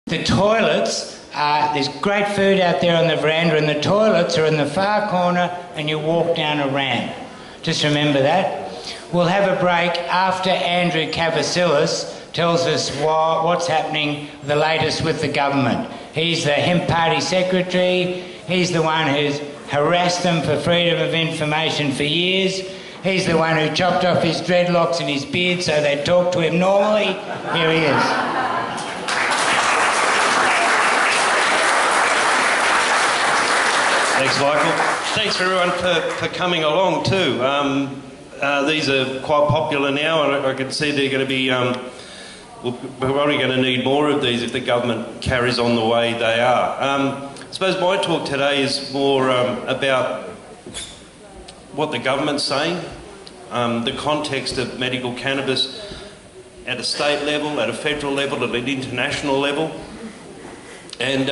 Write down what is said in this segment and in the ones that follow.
The toilets, there's great food out there on the veranda, and the toilets are in the far corner and you walk down a ramp. Just remember that. We'll have a break after Andrew Kavasilas tells us what's happening, the latest with the government. He's the Hemp Party Secretary. He's the one who's harassed them for freedom of information for years. He's the one who chopped off his dreadlocks and his beard so they talk to him normally. Here he is. Thanks, Michael. Thanks for everyone for coming along too. These are quite popular now, and I can see they're going to be... we're probably going to need more of these if the government carries on the way they are. I suppose my talk today is more about what the government's saying, the context of medical cannabis at a state level, at a federal level, at an international level. And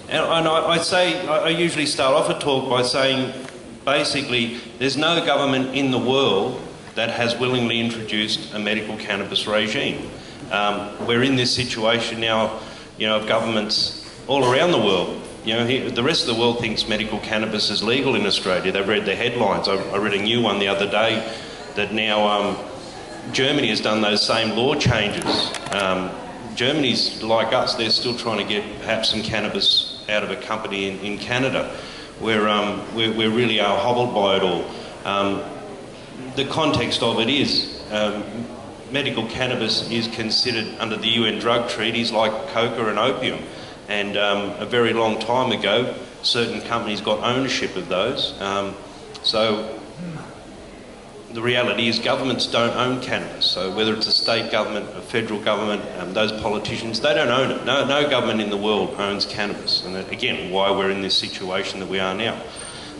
I usually start off a talk by saying, basically, there's no government in the world that has willingly introduced a medical cannabis regime. We're in this situation now, of governments all around the world. The rest of the world thinks medical cannabis is legal in Australia. They've read the headlines. I read a new one the other day that now Germany has done those same law changes. Germany's like us, they're still trying to get perhaps some cannabis out of a company in Canada, where we really are hobbled by it all. The context of it is medical cannabis is considered under the UN drug treaties like coca and opium, and a very long time ago certain companies got ownership of those. So the reality is governments don't own cannabis. So whether it's a state government, a federal government, those politicians, they don't own it. No government in the world owns cannabis. And again, why we're in this situation that we are now.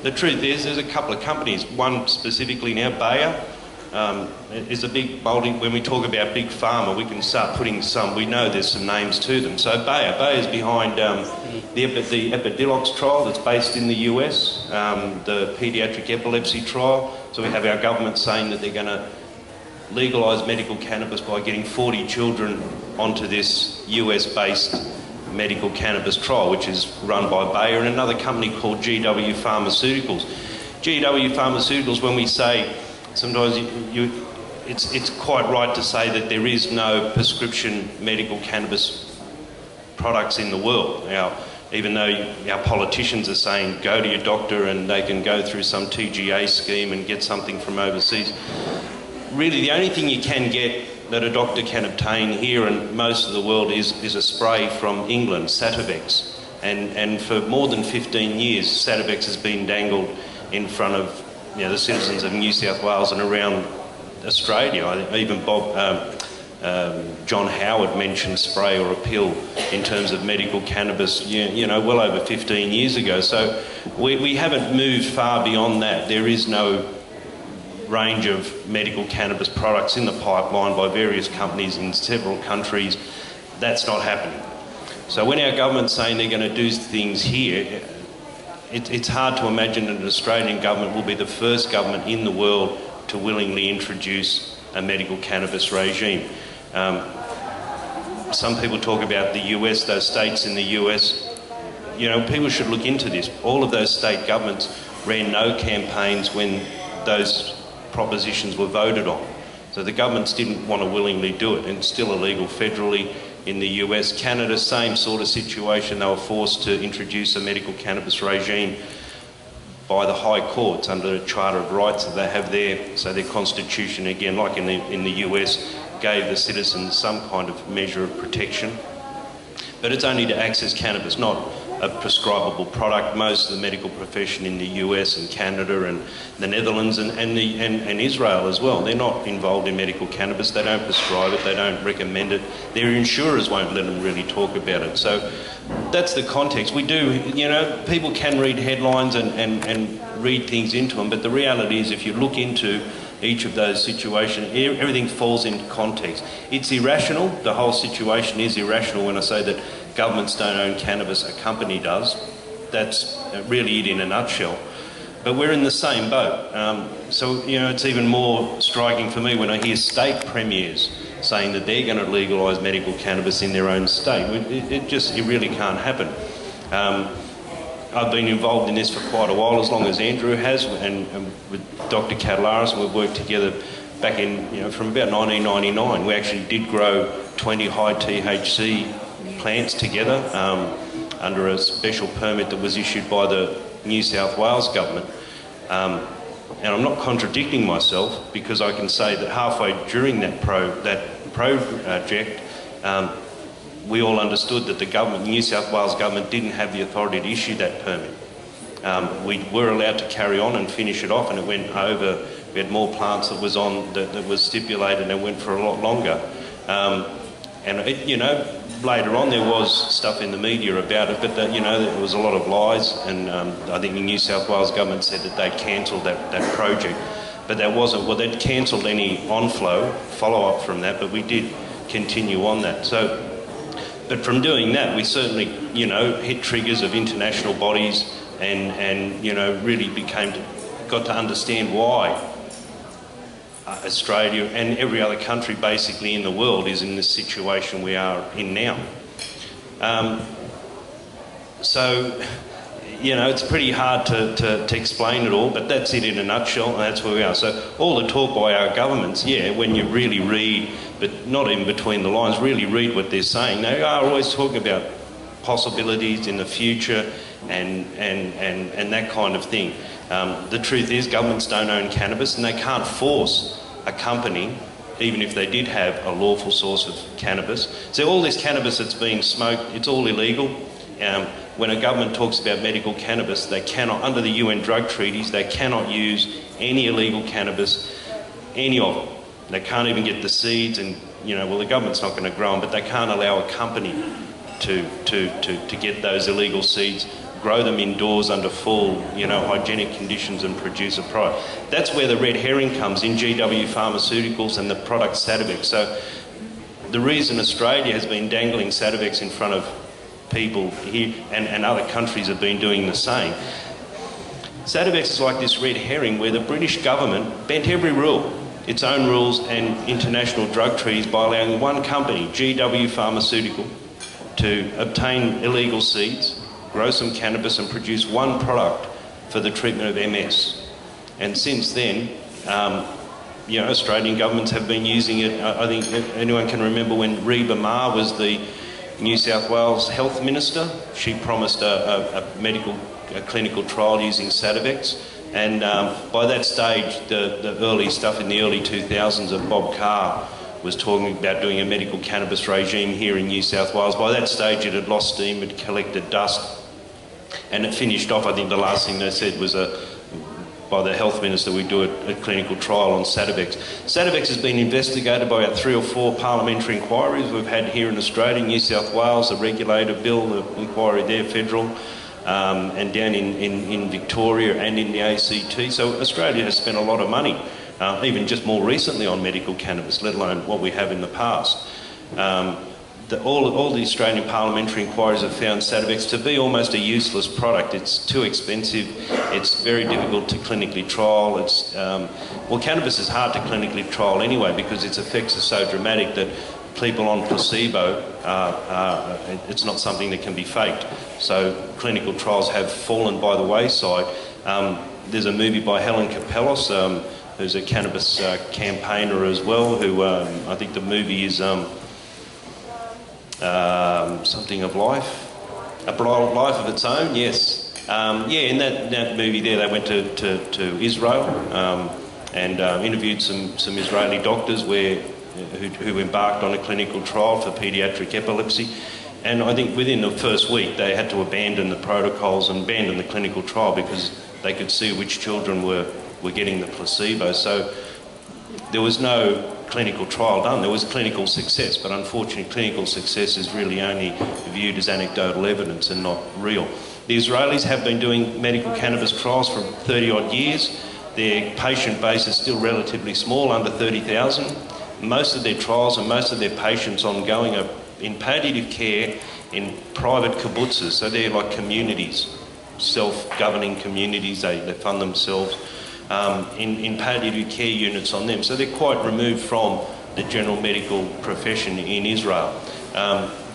The truth is, there's a couple of companies, one specifically now, Bayer, is a big, bolding, when we talk about big pharma, we can start putting some, we know there's some names to them. So Bayer's behind the Epidiolex trial that's based in the US, the paediatric epilepsy trial. So we have our government saying that they're going to legalise medical cannabis by getting 40 children onto this US-based medical cannabis trial, which is run by Bayer and another company called GW Pharmaceuticals. GW Pharmaceuticals, when we say, sometimes it's quite right to say that there is no prescription medical cannabis products in the world. Now, even though our politicians are saying go to your doctor and they can go through some TGA scheme and get something from overseas, really the only thing you can get that a doctor can obtain here and most of the world is a spray from England, Sativex. And for more than 15 years, Sativex has been dangled in front of the citizens of New South Wales and around Australia. I think even John Howard mentioned spray or a pill in terms of medical cannabis, well over 15 years ago. So we haven't moved far beyond that. There is no range of medical cannabis products in the pipeline by various companies in several countries. That's not happening. So when our government's saying they're going to do things here, it's hard to imagine that an Australian government will be the first government in the world to willingly introduce a medical cannabis regime. Some people talk about the US, those states in the US. People should look into this. All of those state governments ran no campaigns when those propositions were voted on. So the governments didn't want to willingly do it, and it's still illegal federally in the US. Canada, same sort of situation. They were forced to introduce a medical cannabis regime by the high courts under the Charter of Rights that they have there. So their constitution, again, like in the US, gave the citizens some kind of measure of protection. But it's only to access cannabis, not a prescribable product. Most of the medical profession in the US and Canada and the Netherlands and Israel as well, they're not involved in medical cannabis. They don't prescribe it, they don't recommend it. Their insurers won't let them really talk about it. So that's the context. We do, people can read headlines and read things into them, but the reality is if you look into each of those situations, everything falls into context. It's irrational. The whole situation is irrational when I say that governments don't own cannabis, a company does. That's really it in a nutshell. But we're in the same boat. So, it's even more striking for me when I hear state premiers saying that they're going to legalise medical cannabis in their own state. It really can't happen. I've been involved in this for quite a while, as long as Andrew has, and with Dr. Kavasilas, and we've worked together back in, from about 1999. We actually did grow 20 high THC plants together under a special permit that was issued by the New South Wales government. And I'm not contradicting myself, because I can say that halfway during that project, we all understood that the New South Wales government didn't have the authority to issue that permit. We were allowed to carry on and finish it off, and it went over. We had more plants that was stipulated, and it went for a lot longer. Later on there was stuff in the media about it, but there was a lot of lies, and I think the New South Wales government said that they'd cancelled that project, but that wasn't. Well, they'd cancelled any follow-up from that, but we did continue on that. So. But from doing that, we certainly, hit triggers of international bodies and really got to understand why Australia and every other country basically in the world is in the situation we are in now. It's pretty hard to explain it all, but that's it in a nutshell, and that's where we are. So all the talk by our governments, when you really read, but not even between the lines, really read what they're saying. They are always talking about possibilities in the future and that kind of thing. The truth is, governments don't own cannabis, and they can't force a company, even if they did have a lawful source of cannabis. So all this cannabis that's being smoked, it's all illegal. When a government talks about medical cannabis, they cannot, under the UN drug treaties, they cannot use any illegal cannabis, any of it. They can't even get the seeds, and the government's not going to grow them, but they can't allow a company to get those illegal seeds, grow them indoors under full, hygienic conditions, and produce a product. That's where the red herring comes in, GW Pharmaceuticals and the product Sativex. So the reason Australia has been dangling Sativex in front of people here, and other countries have been doing the same. Sativex is like this red herring where the British government bent every rule, its own rules and international drug treaties, by allowing one company, GW Pharmaceutical, to obtain illegal seeds, grow some cannabis and produce one product for the treatment of MS. And since then, Australian governments have been using it. I think anyone can remember when Reba Ma was the New South Wales Health Minister. She promised a clinical trial using Sativex, and by that stage, the early stuff in the early 2000s of Bob Carr was talking about doing a medical cannabis regime here in New South Wales. By that stage, it had lost steam, it collected dust, and it finished off. I think the last thing they said was by the health minister, we do a clinical trial on Sativex. Sativex has been investigated by about 3 or 4 parliamentary inquiries we've had here in Australia, New South Wales, the regulator bill, the inquiry there, federal, and down in Victoria and in the ACT. So Australia has spent a lot of money, even just more recently, on medical cannabis, let alone what we have in the past. All the Australian parliamentary inquiries have found Sativex to be almost a useless product. It's too expensive. It's very difficult to clinically trial. Cannabis is hard to clinically trial anyway, because its effects are so dramatic that people on placebo, it's not something that can be faked. So clinical trials have fallen by the wayside. There's a movie by Helen Capellos, who's a cannabis campaigner as well, who I think the movie is something of life, a life of its own. Yes, in that movie there, they went to Israel and interviewed some Israeli doctors who embarked on a clinical trial for paediatric epilepsy, and I think within the first week they had to abandon the protocols and abandon the clinical trial because they could see which children were getting the placebo. So there was no clinical trial done. There was clinical success, but unfortunately clinical success is really only viewed as anecdotal evidence and not real. The Israelis have been doing medical cannabis trials for 30 odd years. Their patient base is still relatively small, under 30,000. Most of their trials and most of their patients ongoing are in palliative care in private kibbutzes, so they're like communities, self-governing communities, they fund themselves. In palliative care units on them. So they're quite removed from the general medical profession in Israel.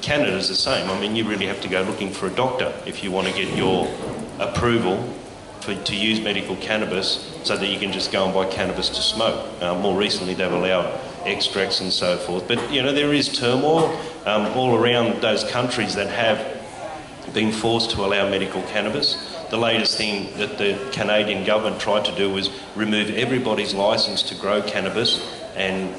Canada's the same. I mean, you really have to go looking for a doctor if you want to get your approval to use medical cannabis so that you can just go and buy cannabis to smoke. More recently, they've allowed extracts and so forth. But, you know, there is turmoil all around those countries that have been forced to allow medical cannabis. The latest thing that the Canadian government tried to do was remove everybody's licence to grow cannabis and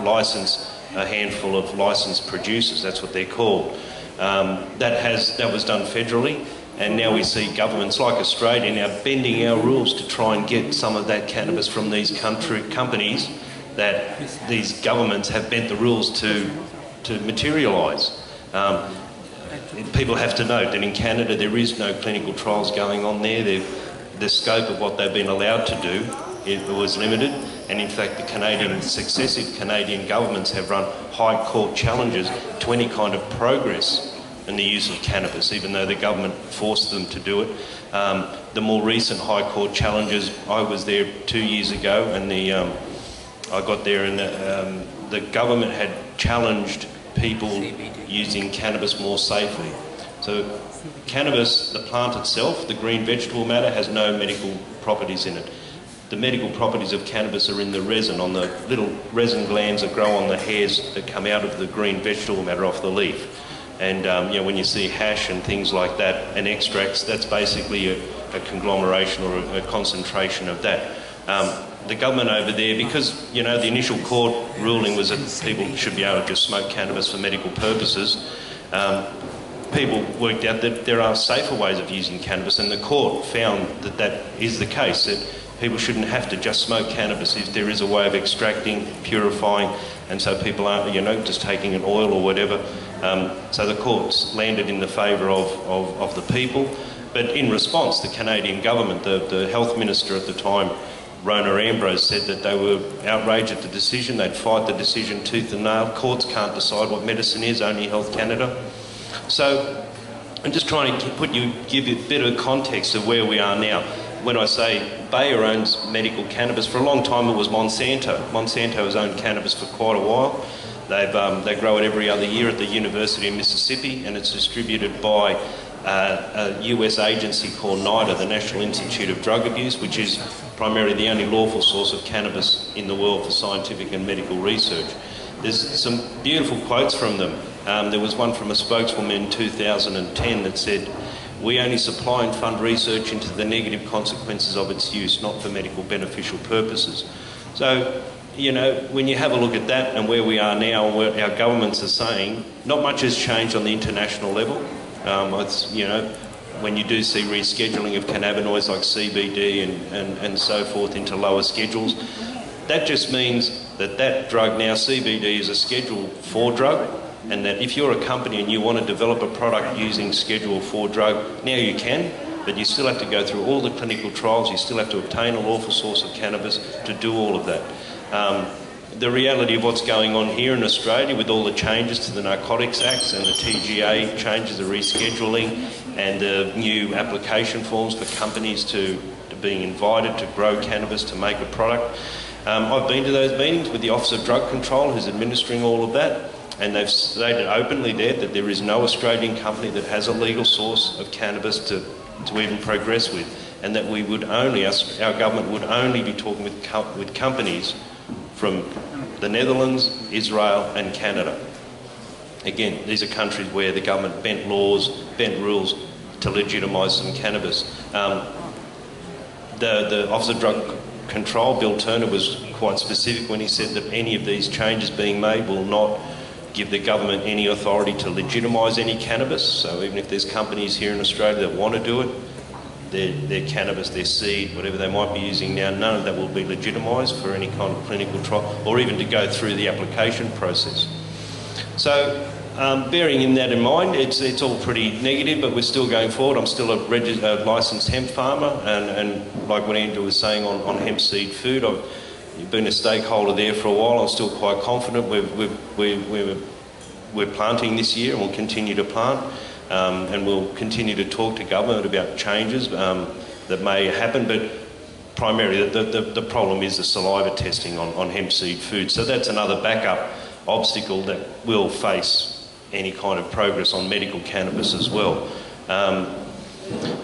licence a handful of licensed producers. That's what they're called. That was done federally, and now we see governments like Australia now bending our rules to try and get some of that cannabis from these companies that these governments have bent the rules to materialise. People have to note that in Canada there is no clinical trials going on there. The scope of what they've been allowed to do was limited, and in fact successive Canadian governments have run high court challenges to any kind of progress in the use of cannabis, even though the government forced them to do it. The more recent high court challenges, I was there 2 years ago, and I got there and the government had challenged people using cannabis more safely. So cannabis, the plant itself, the green vegetable matter, has no medical properties in it. The medical properties of cannabis are in the resin, on the little resin glands that grow on the hairs that come out of the green vegetable matter off the leaf. And you know, when you see hash and things like that and extracts, that's basically a conglomeration or a concentration of that. The government over there, because you know the initial court ruling was that people should be able to just smoke cannabis for medical purposes, people worked out that there are safer ways of using cannabis, and the court found that that is the case, that people shouldn't have to just smoke cannabis if there is a way of extracting, purifying, and so people aren't, you know, just taking an oil or whatever. So the courts landed in the favour of the people, but in response, the Canadian government, the health minister at the time, Rona Ambrose, said that they were outraged at the decision. They'd fight the decision tooth and nail. Courts can't decide what medicine is, only Health Canada. So I'm just trying to give you a bit of context of where we are now. When I say Bayer owns medical cannabis, for a long time it was Monsanto. Monsanto has owned cannabis for quite a while. They grow it every other year at the University of Mississippi, and it's distributed by a US agency called NIDA, the National Institute of Drug Abuse, which is primarily the only lawful source of cannabis in the world for scientific and medical research. There's some beautiful quotes from them. There was one from a spokeswoman in 2010 that said, "We only supply and fund research into the negative consequences of its use, not for medical beneficial purposes." So, you know, when you have a look at that and where we are now and what our governments are saying, not much has changed on the international level. You know, when you do see rescheduling of cannabinoids like CBD and so forth into lower schedules, that just means that that drug now, CBD, is a Schedule 4 drug, and that if you're a company and you want to develop a product using Schedule 4 drug, now you can, but you still have to go through all the clinical trials, you still have to obtain a lawful source of cannabis to do all of that. The reality of what's going on here in Australia with all the changes to the Narcotics Acts and the TGA changes, the rescheduling and the new application forms for companies to being invited to grow cannabis to make a product. I've been to those meetings with the Office of Drug Control who's administering all of that, and they've stated openly there that there is no Australian company that has a legal source of cannabis to even progress with, and that we would only, our government would only be talking with companies from the Netherlands, Israel and Canada. Again, these are countries where the government bent laws, bent rules to legitimise some cannabis. The Office of Drug Control, Bill Turner, was quite specific when he said that any of these changes being made will not give the government any authority to legitimise any cannabis. So even if there's companies here in Australia that want to do it, their cannabis, their seed, whatever they might be using now, none of that will be legitimised for any kind of clinical trial or even to go through the application process. So bearing that in mind, it's all pretty negative, but we're still going forward. I'm still a licensed hemp farmer, and like what Andrew was saying on hemp seed food, I've been a stakeholder there for a while. I'm still quite confident we're planting this year and we'll continue to plant. And we'll continue to talk to government about changes that may happen, but primarily the problem is the saliva testing on hemp seed food. So that's another backup obstacle that will face any kind of progress on medical cannabis as well.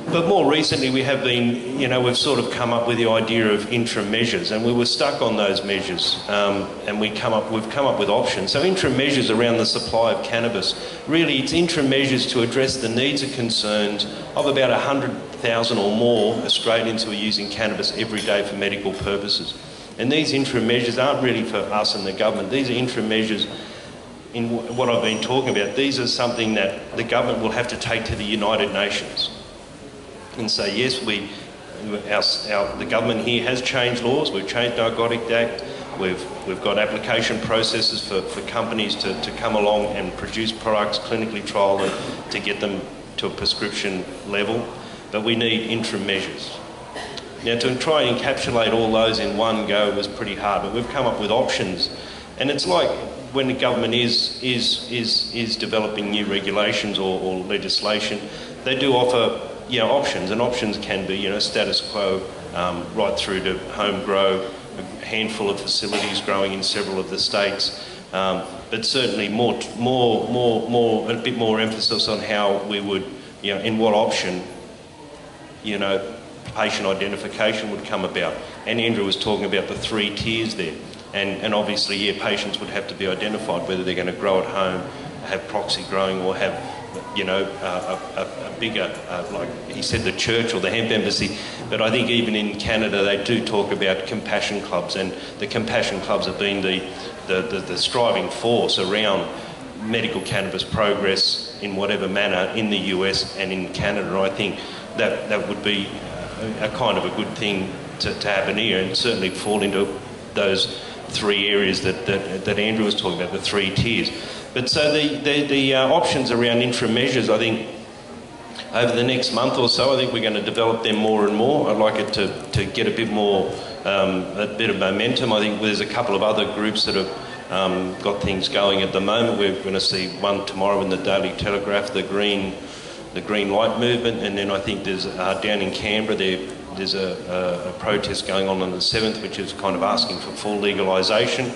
But more recently we have been, we've sort of come up with the idea of interim measures, and we were stuck on those measures, and we've come up with options. So interim measures around the supply of cannabis, really it's interim measures to address the needs and concerns of about 100,000 or more Australians who are using cannabis every day for medical purposes. And these interim measures aren't really for us and the government. These are interim measures in what I've been talking about. These are something that the government will have to take to the United Nations and say, yes, the government here has changed laws. We've changed the Narcotic Act. We've got application processes for companies to come along and produce products, clinically trial them, to get them to a prescription level. But we need interim measures. Now, to try and encapsulate all those in one go was pretty hard, but we've come up with options. And it's like when the government is developing new regulations or legislation, they do offer options, and options can be status quo right through to home grow, a handful of facilities growing in several of the states, but certainly a bit more emphasis on how we would, in what option, patient identification would come about. And Andrew was talking about the 3 tiers there, and obviously, patients would have to be identified, whether they're going to grow at home, have proxy growing, or have a bigger, like he said, the church or the hemp embassy. But I think even in Canada they do talk about compassion clubs, and the compassion clubs have been the striving force around medical cannabis progress in whatever manner in the US and in Canada. And I think that would be a kind of a good thing to happen here, and certainly fall into those 3 areas that Andrew was talking about, the 3 tiers. But so the options around interim measures, I think over the next month or so, I think we're going to develop them more and more. I'd like it to get a bit more, a bit of momentum. I think there's a couple of other groups that have got things going at the moment. We're going to see one tomorrow in the Daily Telegraph, the Green Light Movement, and then I think there's down in Canberra there's a protest going on the 7th, which is kind of asking for full legalisation.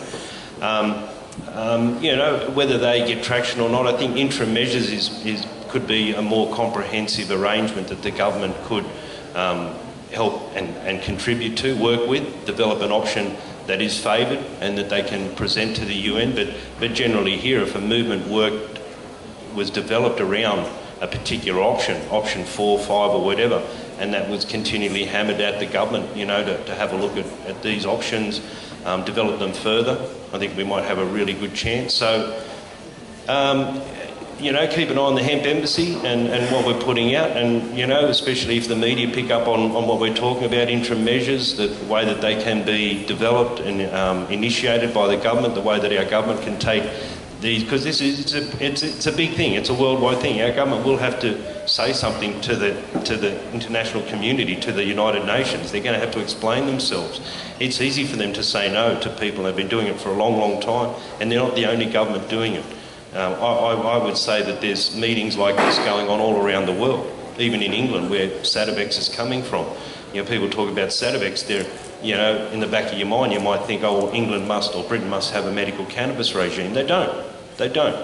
Whether they get traction or not, I think interim measures could be a more comprehensive arrangement that the government could help and contribute to, work with, develop an option that is favoured and that they can present to the UN. But generally here, if a movement was developed around a particular option 4, 5 or whatever, and that was continually hammered at the government, to have a look at these options, develop them further, I think we might have a really good chance. So, keep an eye on the Hemp Embassy and what we're putting out, and, especially if the media pick up on what we're talking about, interim measures, the way that they can be developed and initiated by the government, the way that our government can take these, because it's a big thing, it's a worldwide thing. Our government will have to say something to the international community, to the United Nations. They're going to have to explain themselves. It's easy for them to say no to people who've been doing it for a long, long time, and they're not the only government doing it. I would say that there's meetings like this going on all around the world, even in England, where Sativex is coming from. People talk about Sativex, they're, in the back of your mind you might think, oh, England must or Britain must have a medical cannabis regime. They don't. They don't.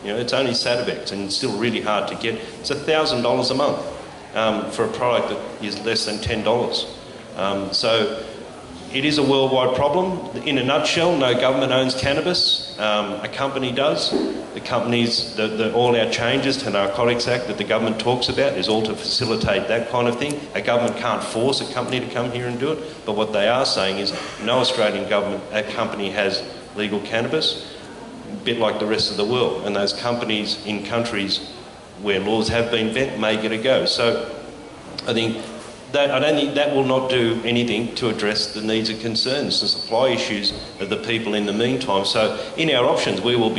It's only Sativex, and it's still really hard to get. It's $1,000 a month for a product that is less than $10. So it is a worldwide problem. In a nutshell, no government owns cannabis. A company does. The companies, all our changes to the Narcotics Act that the government talks about is all to facilitate that kind of thing. A government can't force a company to come here and do it, but what they are saying is no Australian company has legal cannabis, a bit like the rest of the world, and those companies in countries where laws have been bent may get a go. So I don't think that will not do anything to address the needs and concerns, the supply issues of the people in the meantime. So in our options, we will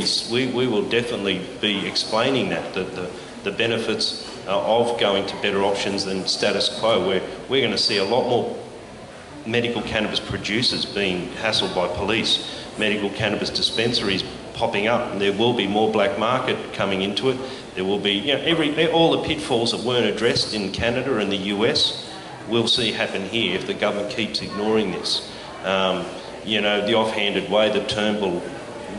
definitely be explaining that the benefits of going to better options than status quo, where we're going to see a lot more medical cannabis producers being hassled by police, medical cannabis dispensaries popping up, and there will be more black market coming into it. There will be all the pitfalls that weren't addressed in Canada and the US. we'll see happen here if the government keeps ignoring this. You know, the offhanded way that Turnbull,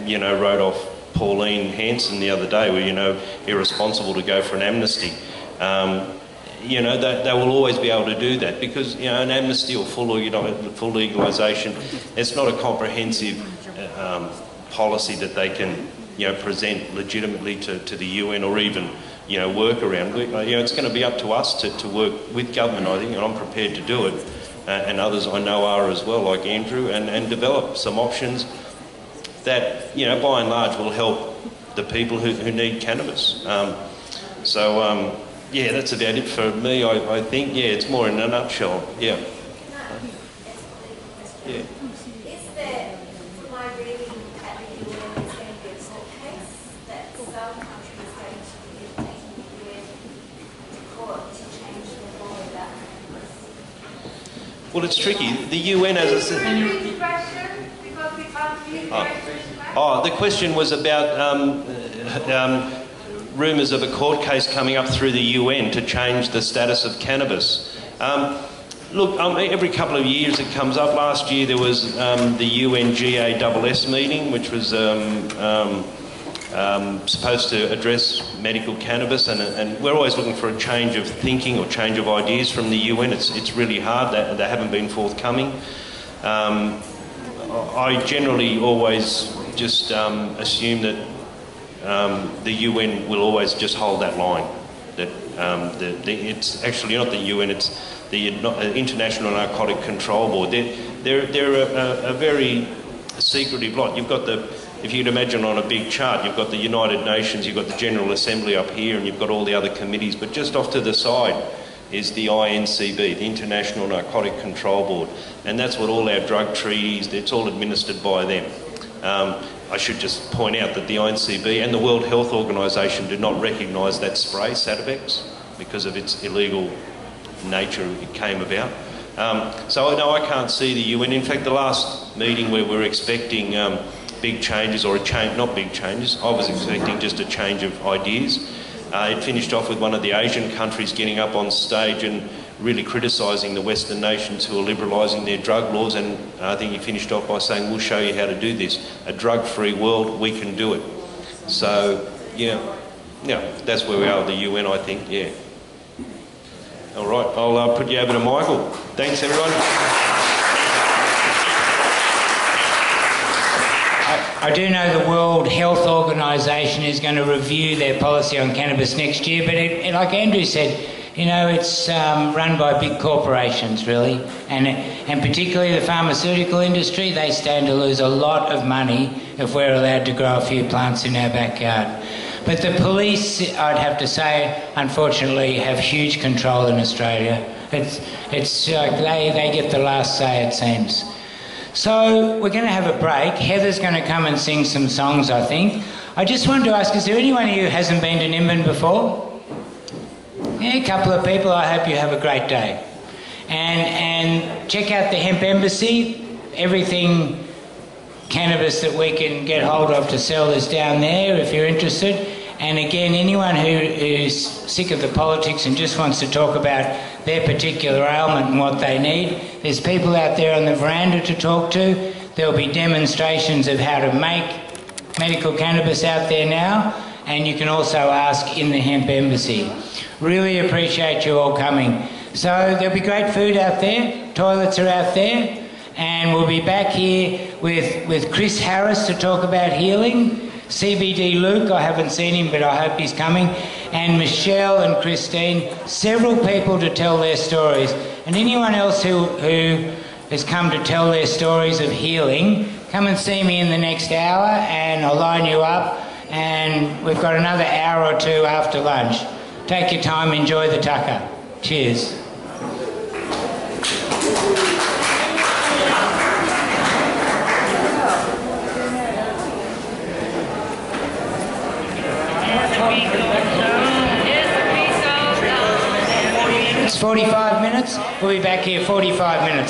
you know, wrote off Pauline Hanson the other day, were, you know, irresponsible to go for an amnesty. You know, they will always be able to do that because, you know, an amnesty or full legalisation, it's not a comprehensive policy that they can, you know, present legitimately to the UN or even, you know, work around. You know, it's going to be up to us to work with government, I think, and I'm prepared to do it, and others I know are as well, like Andrew, and develop some options that, you know, by and large will help the people who need cannabis. Yeah, that's about it for me, I think. Yeah, it's more in a nutshell. Yeah. Yeah. Is there, from my reading at the UN, there's going to be a court case that some countries are going to be taking the UN to court to change the law about cannabis? Well, it's tricky. The UN, as I said... Can you repeat the question? Because we can't hear the question. The question was about rumours of a court case coming up through the UN to change the status of cannabis. Look, every couple of years it comes up. Last year there was the UN GASS meeting, which was supposed to address medical cannabis, and we're always looking for a change of thinking or change of ideas from the UN. It's really hard. They haven't been forthcoming. I generally always just assume that the UN will always just hold that line. That it's actually not the UN; it's the International Narcotic Control Board. They're a very secretive lot. You've got if you'd imagine on a big chart, you've got the United Nations, you've got the General Assembly up here, and you've got all the other committees. But just off to the side is the INCB, the International Narcotic Control Board, and that's what all our drug treaties. It's all administered by them. I should just point out that the INCB and the World Health Organisation do not recognise that spray, Sativex, because of its illegal nature it came about. So no, I can't see the UN. In fact, the last meeting where we were expecting big changes, or not big changes, I was expecting just a change of ideas. It finished off with one of the Asian countries getting up on stage and really criticising the Western nations who are liberalising their drug laws, and I think he finished off by saying, we'll show you how to do this. A drug-free world, we can do it. So, yeah, that's where we are with the UN, I think, yeah. All right, I'll put you over to Michael. Thanks, everyone. I do know the World Health Organisation is going to review their policy on cannabis next year, but like Andrew said, you know, it's run by big corporations, really, and particularly the pharmaceutical industry. They stand to lose a lot of money if we're allowed to grow a few plants in our backyard. But the police, I'd have to say, unfortunately, have huge control in Australia. It's like they get the last say, it seems. So we're going to have a break. Heather's going to come and sing some songs, I think. I just wanted to ask, is there anyone here who hasn't been to Nimbin before? Yeah, a couple of people. I hope you have a great day. And check out the Hemp Embassy. Everything cannabis that we can get hold of to sell is down there if you're interested. And again, anyone who's sick of the politics and just wants to talk about their particular ailment and what they need, there's people out there on the veranda to talk to. There'll be demonstrations of how to make medical cannabis out there now, and you can also ask in the Hemp Embassy. Really appreciate you all coming. So there'll be great food out there, toilets are out there, and we'll be back here with Chris Harris to talk about healing, CBD Luke, I haven't seen him but I hope he's coming, and Michelle and Christine, several people to tell their stories. And anyone else who has come to tell their stories of healing, come and see me in the next hour and I'll line you up, and we've got another hour or two after lunch. Take your time, enjoy the tucker. Cheers. It's 45 minutes. We'll be back here 45 minutes.